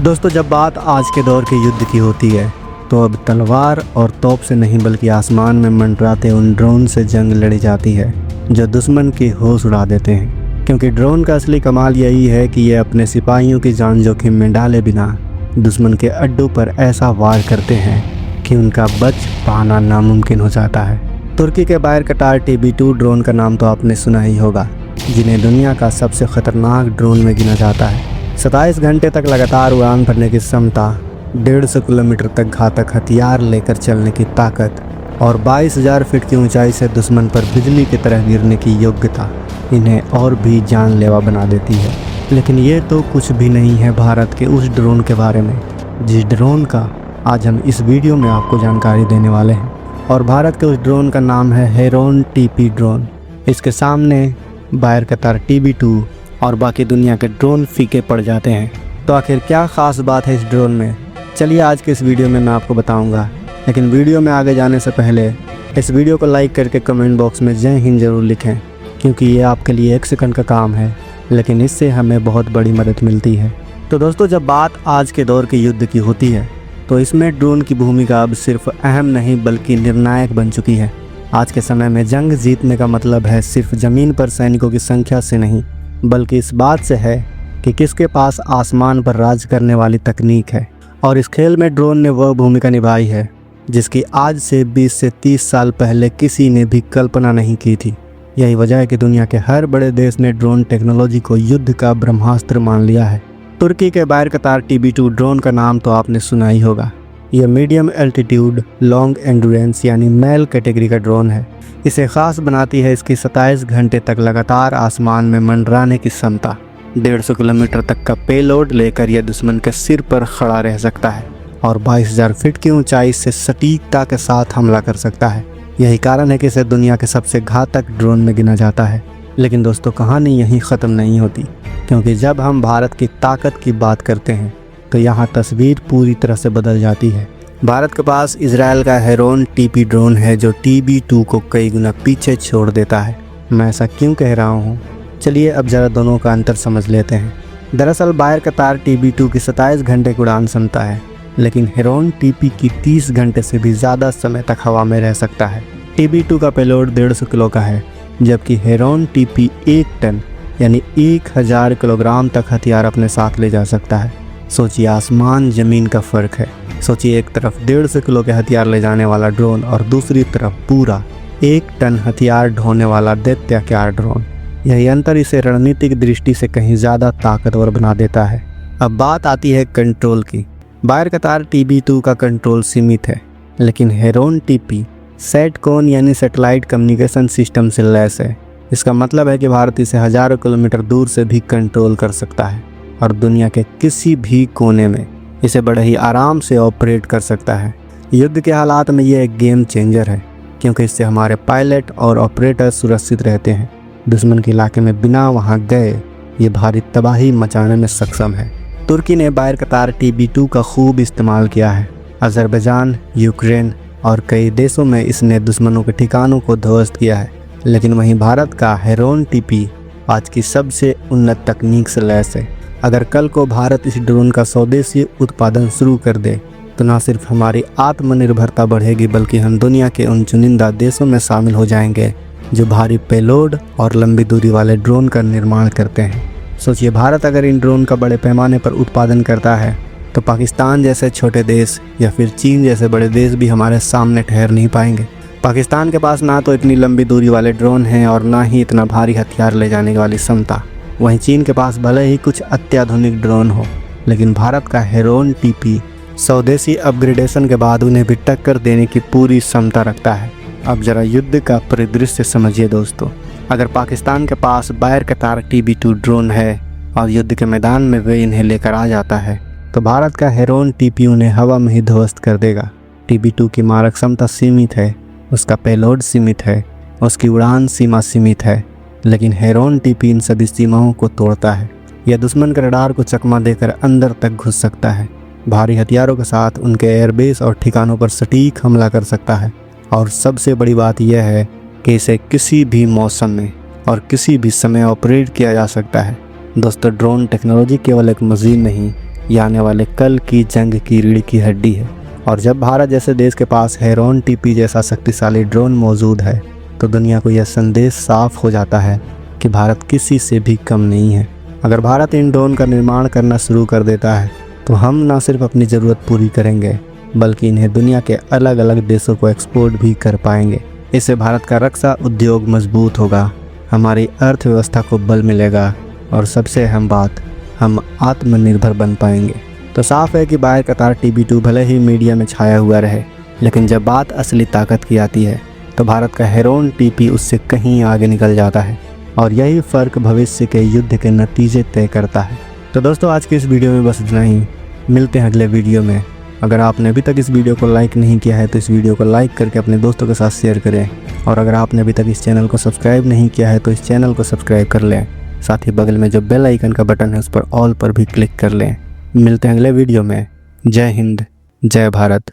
दोस्तों, जब बात आज के दौर के युद्ध की होती है तो अब तलवार और तोप से नहीं बल्कि आसमान में मंडराते उन ड्रोन से जंग लड़ी जाती है जो दुश्मन की होश उड़ा देते हैं। क्योंकि ड्रोन का असली कमाल यही है कि ये अपने सिपाहियों की जान जोखिम में डाले बिना दुश्मन के अड्डों पर ऐसा वार करते हैं कि उनका बच पाना नामुमकिन हो जाता है। तुर्की के बायरकतार TB2 ड्रोन का नाम तो आपने सुना ही होगा, जिन्हें दुनिया का सबसे खतरनाक ड्रोन में गिना जाता है। 27 घंटे तक लगातार उड़ान भरने की क्षमता, 150 किलोमीटर तक घातक हथियार लेकर चलने की ताकत और 22,000 फीट की ऊंचाई से दुश्मन पर बिजली की तरह गिरने की योग्यता इन्हें और भी जानलेवा बना देती है। लेकिन ये तो कुछ भी नहीं है भारत के उस ड्रोन के बारे में जिस ड्रोन का आज हम इस वीडियो में आपको जानकारी देने वाले हैं। और भारत के उस ड्रोन का नाम है हेरोन TP ड्रोन। इसके सामने बायरकतार TB2 और बाकी दुनिया के ड्रोन फीके पड़ जाते हैं। तो आखिर क्या ख़ास बात है इस ड्रोन में, चलिए आज के इस वीडियो में मैं आपको बताऊंगा। लेकिन वीडियो में आगे जाने से पहले इस वीडियो को लाइक करके कमेंट बॉक्स में जय हिंद ज़रूर लिखें, क्योंकि ये आपके लिए 1 सेकंड का काम है, लेकिन इससे हमें बहुत बड़ी मदद मिलती है। तो दोस्तों, जब बात आज के दौर के युद्ध की होती है तो इसमें ड्रोन की भूमिका अब सिर्फ अहम नहीं बल्कि निर्णायक बन चुकी है। आज के समय में जंग जीतने का मतलब है सिर्फ ज़मीन पर सैनिकों की संख्या से नहीं, बल्कि इस बात से है कि किसके पास आसमान पर राज करने वाली तकनीक है। और इस खेल में ड्रोन ने वह भूमिका निभाई है जिसकी आज से 20 से 30 साल पहले किसी ने भी कल्पना नहीं की थी। यही वजह है कि दुनिया के हर बड़े देश ने ड्रोन टेक्नोलॉजी को युद्ध का ब्रह्मास्त्र मान लिया है। तुर्की के बायरकतार TB2 ड्रोन का नाम तो आपने सुना ही होगा। यह मीडियम एल्टीट्यूड लॉन्ग एंडुरेंस यानी मेल कैटेगरी का ड्रोन है। इसे ख़ास बनाती है इसकी 27 घंटे तक लगातार आसमान में मंडराने की क्षमता। 150 किलोमीटर तक का पेलोड लेकर यह दुश्मन के सिर पर खड़ा रह सकता है और 22,000 फीट की ऊंचाई से सटीकता के साथ हमला कर सकता है। यही कारण है कि इसे दुनिया के सबसे घातक ड्रोन में गिना जाता है। लेकिन दोस्तों, कहानी यहीं ख़त्म नहीं होती, क्योंकि जब हम भारत की ताकत की बात करते हैं तो यहाँ तस्वीर पूरी तरह से बदल जाती है। भारत के पास इजराइल का हेरोन TP ड्रोन है जो TB2 को कई गुना पीछे छोड़ देता है। मैं ऐसा क्यों कह रहा हूँ, चलिए अब ज़रा दोनों का अंतर समझ लेते हैं। दरअसल बायरकतार TB2 की 27 घंटे की उड़ान क्षमता है, लेकिन हेरोन TP की 30 घंटे से भी ज़्यादा समय तक हवा में रह सकता है। TB2 का पेलोड 150 किलो का है, जबकि हेरोन TP 1 टन यानी 1000 किलोग्राम तक हथियार अपने साथ ले जा सकता है। सोचिए, आसमान ज़मीन का फ़र्क है। सोचिए, एक तरफ 150 किलो के हथियार ले जाने वाला ड्रोन और दूसरी तरफ पूरा 1 टन हथियार ढोने वाला दैत्याकार ड्रोन। यही अंतर इसे रणनीतिक दृष्टि से कहीं ज़्यादा ताकतवर बना देता है। अब बात आती है कंट्रोल की। बायरकतार TB2 का कंट्रोल सीमित है, लेकिन हेरोन TP सैटकॉन यानी सैटेलाइट कम्युनिकेशन सिस्टम से लैस है। इसका मतलब है कि भारत इसे हज़ारों किलोमीटर दूर से भी कंट्रोल कर सकता है और दुनिया के किसी भी कोने में इसे बड़े ही आराम से ऑपरेट कर सकता है। युद्ध के हालात में ये एक गेम चेंजर है, क्योंकि इससे हमारे पायलट और ऑपरेटर सुरक्षित रहते हैं। दुश्मन के इलाके में बिना वहां गए ये भारी तबाही मचाने में सक्षम है। तुर्की ने बायरकतार TB2 का खूब इस्तेमाल किया है। अज़रबैजान, यूक्रेन और कई देशों में इसने दुश्मनों के ठिकानों को ध्वस्त किया है। लेकिन वहीं भारत का हेरोन TP आज की सबसे उन्नत तकनीक से लैस है। अगर कल को भारत इस ड्रोन का स्वदेशी उत्पादन शुरू कर दे तो न सिर्फ हमारी आत्मनिर्भरता बढ़ेगी, बल्कि हम दुनिया के उन चुनिंदा देशों में शामिल हो जाएंगे जो भारी पेलोड और लंबी दूरी वाले ड्रोन का निर्माण करते हैं। सोचिए, भारत अगर इन ड्रोन का बड़े पैमाने पर उत्पादन करता है तो पाकिस्तान जैसे छोटे देश या फिर चीन जैसे बड़े देश भी हमारे सामने ठहर नहीं पाएंगे। पाकिस्तान के पास ना तो इतनी लंबी दूरी वाले ड्रोन हैं और ना ही इतना भारी हथियार ले जाने वाली क्षमता। वहीं चीन के पास भले ही कुछ अत्याधुनिक ड्रोन हो, लेकिन भारत का हेरोन TP स्वदेशी अपग्रेडेशन के बाद उन्हें भी टक्कर देने की पूरी क्षमता रखता है। अब जरा युद्ध का परिदृश्य समझिए दोस्तों। अगर पाकिस्तान के पास बायरकतार TB2 ड्रोन है और युद्ध के मैदान में वे इन्हें लेकर आ जाता है, तो भारत का हेरोन TP उन्हें हवा में ही ध्वस्त कर देगा। TB2 की मारक क्षमता सीमित है, उसका पेलोड सीमित है, उसकी उड़ान सीमा सीमित है, लेकिन हेरोन TP इन सभी सीमाओं को तोड़ता है। यह दुश्मन के रडार को चकमा देकर अंदर तक घुस सकता है। भारी हथियारों के साथ उनके एयरबेस और ठिकानों पर सटीक हमला कर सकता है। और सबसे बड़ी बात यह है कि इसे किसी भी मौसम में और किसी भी समय ऑपरेट किया जा सकता है। दोस्तों, ड्रोन टेक्नोलॉजी केवल एक मशीन नहीं ये आने वाले कल की जंग की रीढ़ की हड्डी है। और जब भारत जैसे देश के पास हेरोन टीपी जैसा शक्तिशाली ड्रोन मौजूद है तो दुनिया को यह संदेश साफ हो जाता है कि भारत किसी से भी कम नहीं है। अगर भारत इन ड्रोन का निर्माण करना शुरू कर देता है तो हम न सिर्फ अपनी ज़रूरत पूरी करेंगे बल्कि इन्हें दुनिया के अलग अलग देशों को एक्सपोर्ट भी कर पाएंगे। इससे भारत का रक्षा उद्योग मजबूत होगा, हमारी अर्थव्यवस्था को बल मिलेगा और सबसे अहम बात, हम आत्मनिर्भर बन पाएंगे। तो साफ है कि बाहर कतार TB2 भले ही मीडिया में छाया हुआ रहे, लेकिन जब बात असली ताकत की आती है तो भारत का हेरोन TP उससे कहीं आगे निकल जाता है और यही फ़र्क भविष्य के युद्ध के नतीजे तय करता है। तो दोस्तों आज की इस वीडियो में बस इतना ही, मिलते हैं अगले वीडियो में। अगर आपने अभी तक इस वीडियो को लाइक नहीं किया है तो इस वीडियो को लाइक करके अपने दोस्तों के साथ शेयर करें, और अगर आपने अभी तक इस चैनल को सब्सक्राइब नहीं किया है तो इस चैनल को सब्सक्राइब कर लें। साथ ही बगल में जो बेल आइकन का बटन है उस पर ऑल पर भी क्लिक कर लें। मिलते हैं अगले वीडियो में। जय हिंद, जय भारत।